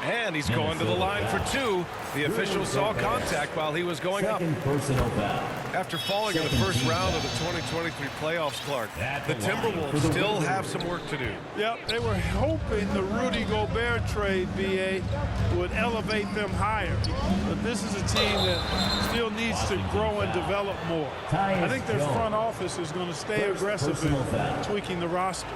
And he's going to the line for two. The official saw contact while he was going up. Personal foul. After falling in the first round of the 2023 playoffs, Clark, the Timberwolves still have some work to do. Yep, they were hoping the Rudy Gobert trade, BA, would elevate them higher. But this is a team that still needs to grow and develop more. I think their front office is going to stay aggressive in tweaking the roster.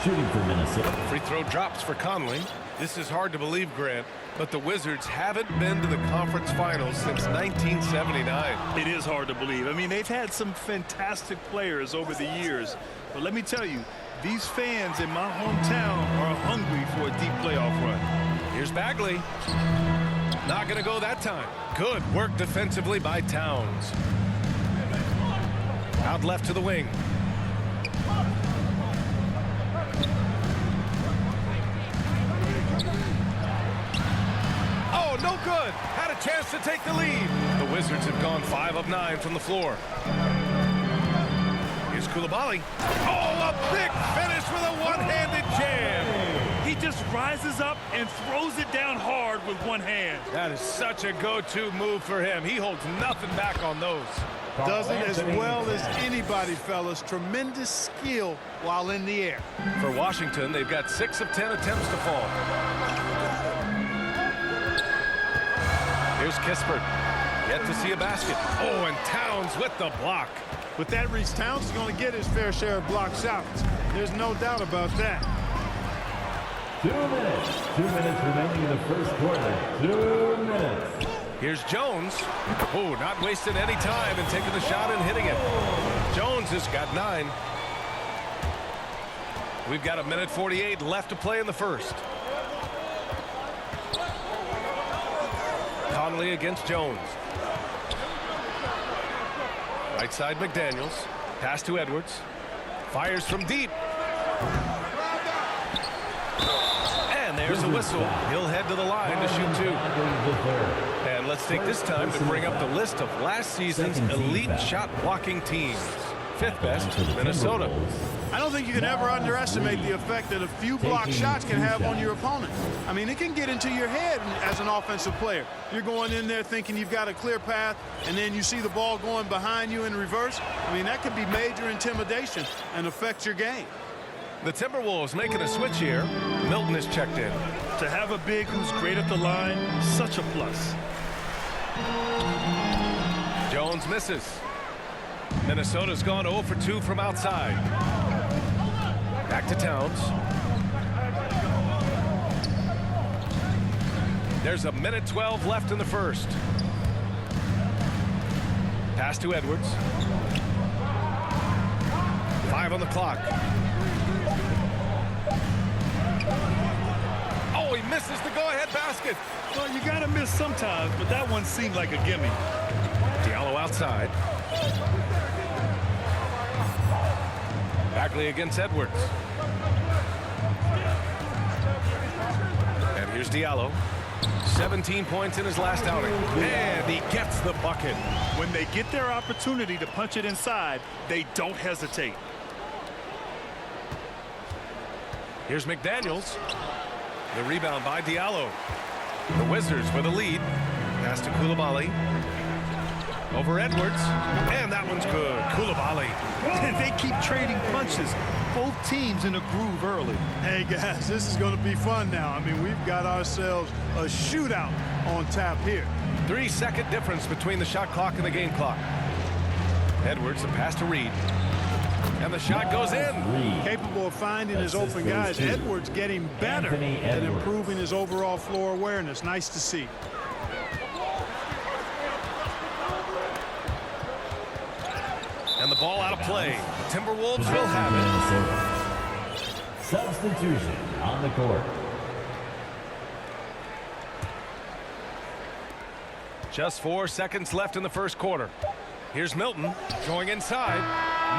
Shooting for Minnesota. Free throw drops for Conley. This is hard to believe, Grant, but the Wizards haven't been to the conference finals since 1979. It is hard to believe. I mean, they've had some fantastic players over the years. But let me tell you, these fans in my hometown are hungry for a deep playoff run. Here's Bagley. Not going to go that time. Good work defensively by Towns. Out left to the wing. Oh, no good. Had a chance to take the lead. The Wizards have gone 5 of 9 from the floor. Here's Coulibaly. Oh, a big finish with a one-handed jam. He just rises up and throws it down hard with one hand. That is such a go-to move for him. He holds nothing back on those. Does it as well as anybody, fellas. Tremendous skill while in the air. For Washington, they've got 6 of 10 attempts to fall. Here's Kispert. Yet to see a basket. Oh, and Towns with the block. With that reach, Towns is going to get his fair share of block shots. There's no doubt about that. 2 minutes. 2 minutes remaining in the first quarter. 2 minutes. Here's Jones. Oh, not wasting any time and taking the shot and hitting it. Jones has got 9. We've got 1:48 left to play in the first. Conley against Jones. Right side McDaniels. Pass to Edwards. Fires from deep. And there's a whistle. He'll head to the line to shoot 2. And let's take this time to bring up the list of last season's elite shot blocking teams. 5th best, Minnesota. I don't think you can ever underestimate the effect that a few block shots can have on your opponent. I mean, it can get into your head as an offensive player. You're going in there thinking you've got a clear path, and then you see the ball going behind you in reverse. I mean, that could be major intimidation and affect your game. The Timberwolves making a switch here. Milton is checked in. To have a big who's great at the line, such a plus. Jones misses. Minnesota's gone 0 for 2 from outside. Back to Towns. There's 1:12 left in the first. Pass to Edwards. 5 on the clock. Oh, he misses the go-ahead basket. Well, you got to miss sometimes, but that one seemed like a gimme. Diallo outside. Bagley against Edwards. And here's Diallo. 17 points in his last outing. And he gets the bucket. When they get their opportunity to punch it inside, they don't hesitate. Here's McDaniels. The rebound by Diallo. The Wizards with a lead. Pass to Coulibaly. Over Edwards. And that one's good. Coulibaly. They keep trading punches. Both teams in a groove early. Hey, guys, this is going to be fun now. I mean, we've got ourselves a shootout on tap here. 3-second difference between the shot clock and the game clock. Edwards, the pass to Reed. And the shot goes in. Capable of finding his open guys. Edwards getting better at improving his overall floor awareness. Nice to see. And the ball out of play. The Timberwolves will have it. Substitution on the court. Just 4 seconds left in the first quarter. Here's Milton going inside.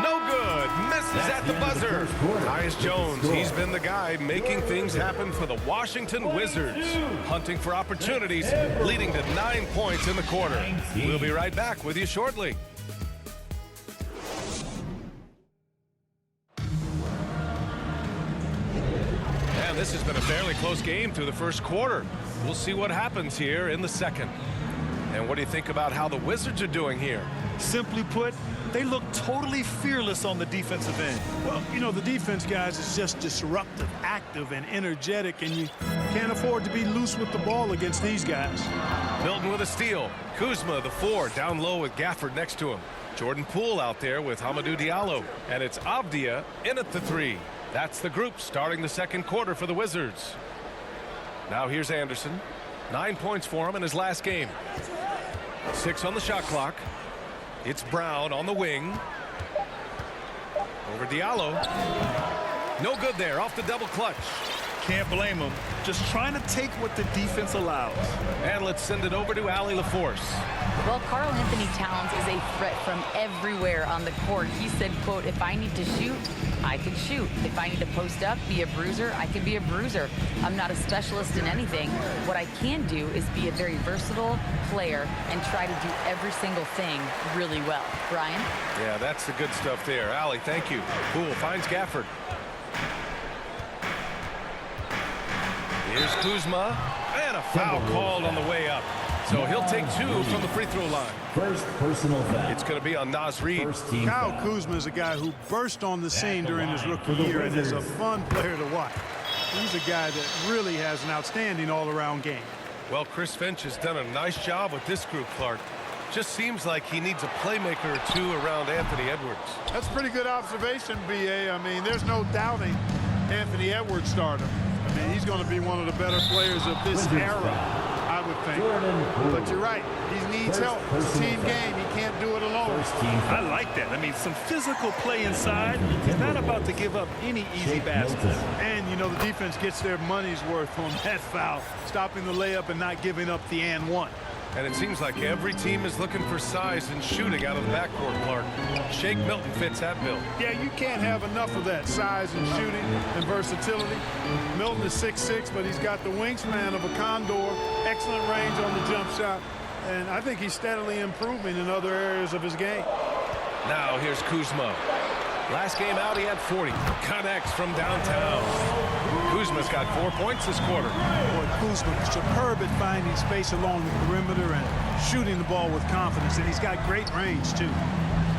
No good. Misses at the buzzer. Tyus Jones. He's been the guy making things happen for the Washington Wizards. Hunting for opportunities, leading to 9 points in the quarter. We'll be right back with you shortly. And this has been a Fairly close game through the first quarter. We'll see what happens here in the second. And what do you think about how the Wizards are doing here? Simply put, they look totally fearless on the defensive end. Well, you know, the defense, guys, is just disruptive, active, and energetic, and you can't afford to be loose with the ball against these guys. Milton with a steal. Kuzma, the 4, down low with Gafford next to him. Jordan Poole out there with Hamidou Diallo. And it's Avdia in at the 3. That's the group starting the second quarter for the Wizards. Now here's Anderson. 9 points for him in his last game. 6 on the shot clock. It's Brown on the wing. Over Diallo. No good there, off the double clutch. Can't blame him. Just trying to take what the defense allows. And let's send it over to Allie LaForce. Well, Karl Anthony Towns is a threat from everywhere on the court. He said, quote, if I need to shoot, I can shoot. If I need to post up, be a bruiser, I can be a bruiser. I'm not a specialist in anything. What I can do is be a very versatile player and try to do every single thing really well. Brian? Yeah, that's the good stuff there. Allie, thank you. Poole finds Gafford. Here's Kuzma, and a foul called on the way up. So he'll take 2 from the free throw line. First personal foul. It's going to be on Naz Reid. Kyle Kuzma is a guy who burst on the scene during his rookie year and is a fun player to watch. He's a guy that really has an outstanding all-around game. Well, Chris Finch has done a nice job with this group, Clark. Just seems like he needs a playmaker or 2 around Anthony Edwards. That's a pretty good observation, B.A. I mean, there's no doubting Anthony Edwards starter. I mean, he's going to be one of the better players of this era, I would think. But you're right. He needs help. It's a team game. He can't do it alone. I like that. I mean, some physical play inside. He's not about to give up any easy baskets. And, you know, the defense gets their money's worth on that foul, stopping the layup and not giving up the and one. And it seems like every team is looking for size and shooting out of the backcourt, Clark. Shake Milton fits that bill. Yeah, you can't have enough of that size and shooting and versatility. Milton is 6'6", but he's got the wingspan of a condor, excellent range on the jump shot, and I think he's steadily improving in other areas of his game. Now here's Kuzma. Last game out, he had 40. Connects from downtown. Kuzma's got 4 points this quarter. Boy, Kuzma is superb at finding space along the perimeter and shooting the ball with confidence, and he's got great range, too.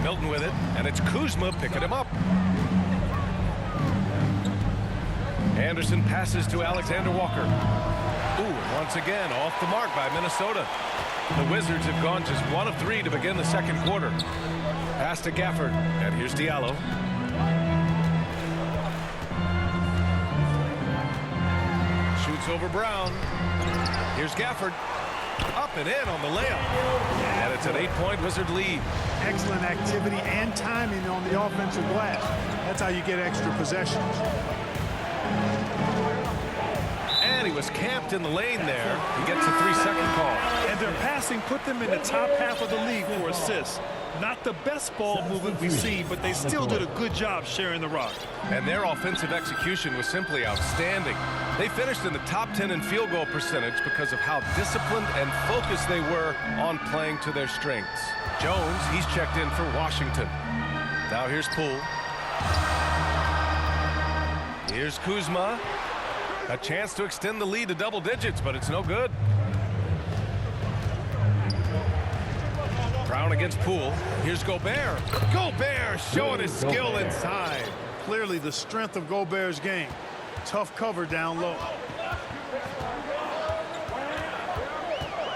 Milton with it, and it's Kuzma picking him up. Anderson passes to Alexander Walker. Ooh, once again, off the mark by Minnesota. The Wizards have gone just 1 of 3 to begin the second quarter. Pass to Gafford, and here's Diallo. Shoots over Brown. Here's Gafford. Up and in on the layup. And it's an 8-point Wizard lead. Excellent activity and timing on the offensive glass. That's how you get extra possessions. And he was camped in the lane there. He gets a 3-second call. And their passing put them in the top half of the league for assists. Not the best ball movement we've seen, but they still did a good job sharing the rock. And their offensive execution was simply outstanding. They finished in the top 10 in field goal percentage because of how disciplined and focused they were on playing to their strengths. Jones, he's checked in for Washington. Now here's Poole. Here's Kuzma. A chance to extend the lead to double digits, but it's no good. Brown against Poole. Here's Gobert. Gobert showing his skill inside. Clearly the strength of Gobert's game. Tough cover down low.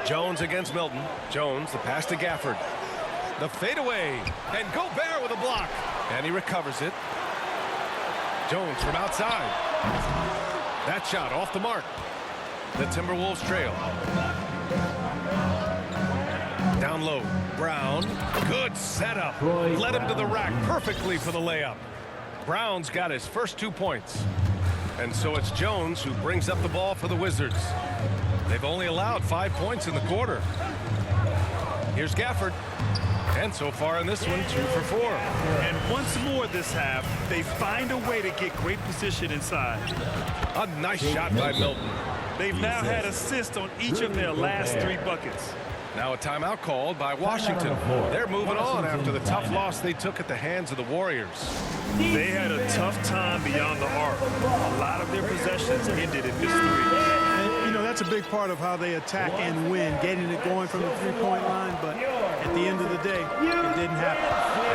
Jones against Milton. Jones, the pass to Gafford. The fadeaway. And Gobert with a block. And he recovers it. Jones from outside. That shot off the mark. The Timberwolves trail. Down low. Brown. Good setup. Led him to the rack perfectly for the layup. Brown's got his first 2 points. And so it's Jones who brings up the ball for the Wizards. They've only allowed 5 points in the quarter. Here's Gafford. And so far in this one, 2 for 4. And once more this half, they find a way to get great position inside. A nice shot by Milton. They've now had assists on each of their last 3 buckets. Now a timeout called by Washington. They're moving on after the tough loss they took at the hands of the Warriors. They had a tough time beyond the arc. A lot of their possessions ended in just 3. And, you know, that's a big part of how they attack and win, getting it going from the three-point line. But at the end of the day, it didn't happen.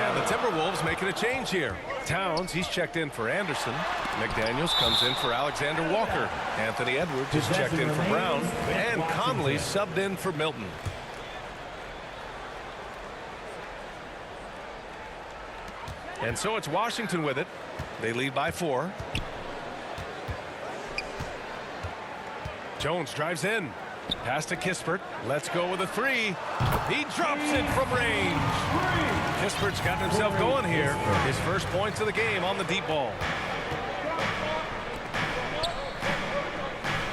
And the Timberwolves making a change here. Towns, he's checked in for Anderson. McDaniels comes in for Alexander Walker. Anthony Edwards is checked in for Brown. And Conley subbed in for Milton. And so it's Washington with it. They lead by 4. Jones drives in. Pass to Kispert. Let's go with a 3. He drops it from range. Kispert's gotten himself going here. His first points of the game on the deep ball.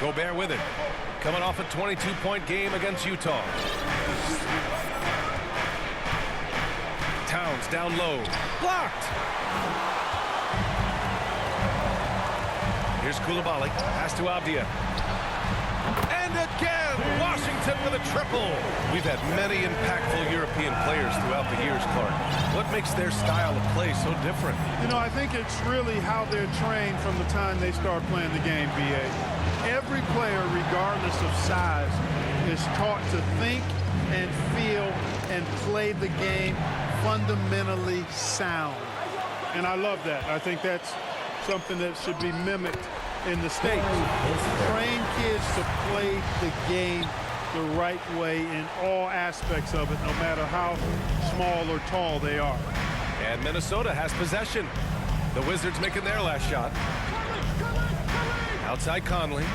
Gobert with it. Coming off a 22-point game against Utah. Towns down low. Blocked. Here's Coulibaly. Pass to Avdia. And again, Washington with a triple. We've had many impactful European players throughout the years, Clark. What makes their style of play so different? You know, I think it's really how they're trained from the time they start playing the game, B.A. Every player, regardless of size, is taught to think and feel and play the game fundamentally sound. And I love that. I think that's something that should be mimicked in the States. Train kids to play the game the right way in all aspects of it, no matter how small or tall they are. And Minnesota has possession. The Wizards making their last shot. Outside Conley.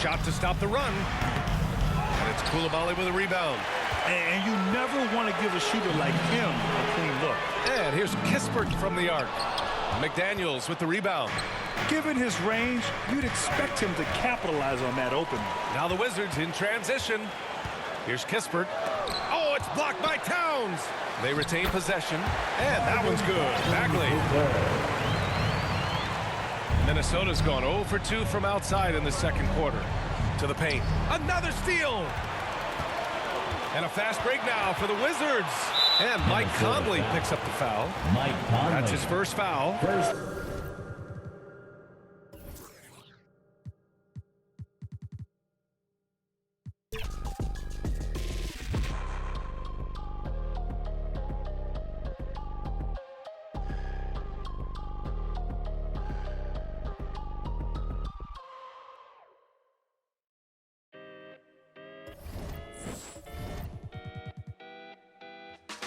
Shot to stop the run. And it's Coulibaly with a rebound. And you never want to give a shooter like him a clean look. And here's Kispert from the arc. McDaniels with the rebound. Given his range, you'd expect him to capitalize on that opening. Now the Wizards in transition. Here's Kispert. Oh, it's blocked by Towns. They retain possession. And that one's good. Bagley. Minnesota's gone 0 for 2 from outside in the second quarter. To the paint. Another steal. And a fast break now for the Wizards. And Mike Conley picks up the foul. Mike Conley. That's his first foul.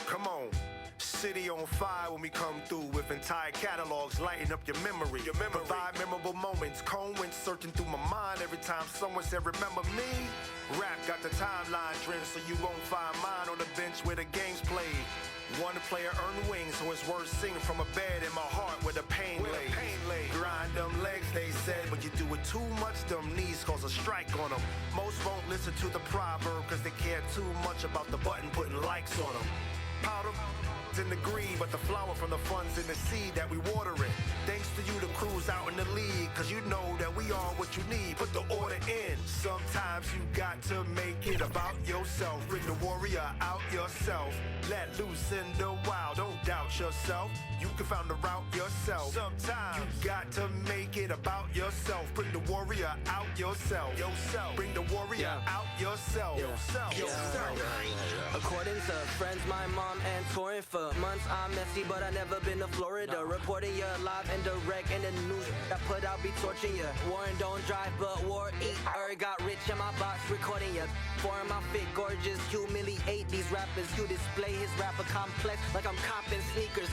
Come on. City on fire when we come through with entire catalogs lighting up your memory. Provide memorable moments. Cone went searching through my mind every time someone said, remember me? Rap got the timeline drenched so you won't find mine on the bench where the game's played. One player earned wings, so it's worth singing from a bed in my heart where the pain lay. Grind them legs, they said, but you do it too much, them knees cause a strike on them. Most won't listen to the proverb cause they care too much about the button putting likes on them. Powder in the green, but the flower from the funds in the seed that we water it. Thanks to you, the crew's out in the league, cause you know that we are what you need. Put the order in. Sometimes you got to make it about yourself. Bring the warrior out yourself. Let loose in the wild, don't doubt yourself. You can find the route yourself. Sometimes you got to make it about yourself. Bring the warrior out yourself. Bring the warrior out yourself. According to friends, my mom and touring for months, I'm messy, but I never been to Florida. Reporting you live and direct in the news. I put out be torching you. Warren don't drive, but war eat. Got rich in my box, recording you. Foreign my fit, gorgeous, humiliate these rappers. You display his rapper complex like I'm copping sneakers.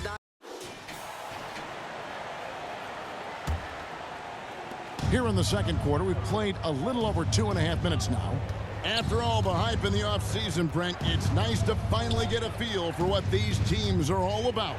Here in the second quarter, we've played a little over 2.5 minutes now. After all the hype in the offseason, Brent, it's nice to finally get a feel for what these teams are all about.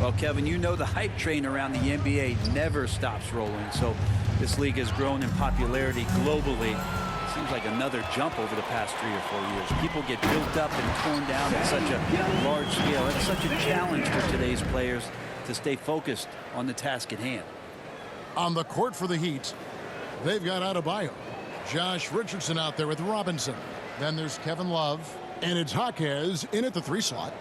Well, Kevin, you know the hype train around the NBA never stops rolling, so this league has grown in popularity globally. It seems like another jump over the past 3 or 4 years. People get built up and torn down at such a large scale. It's such a challenge for today's players to stay focused on the task at hand. On the court for the Heat, they've got Adebayo. Josh Richardson out there with Robinson. Then there's Kevin Love. And it's Jaquez in at the 3 slot.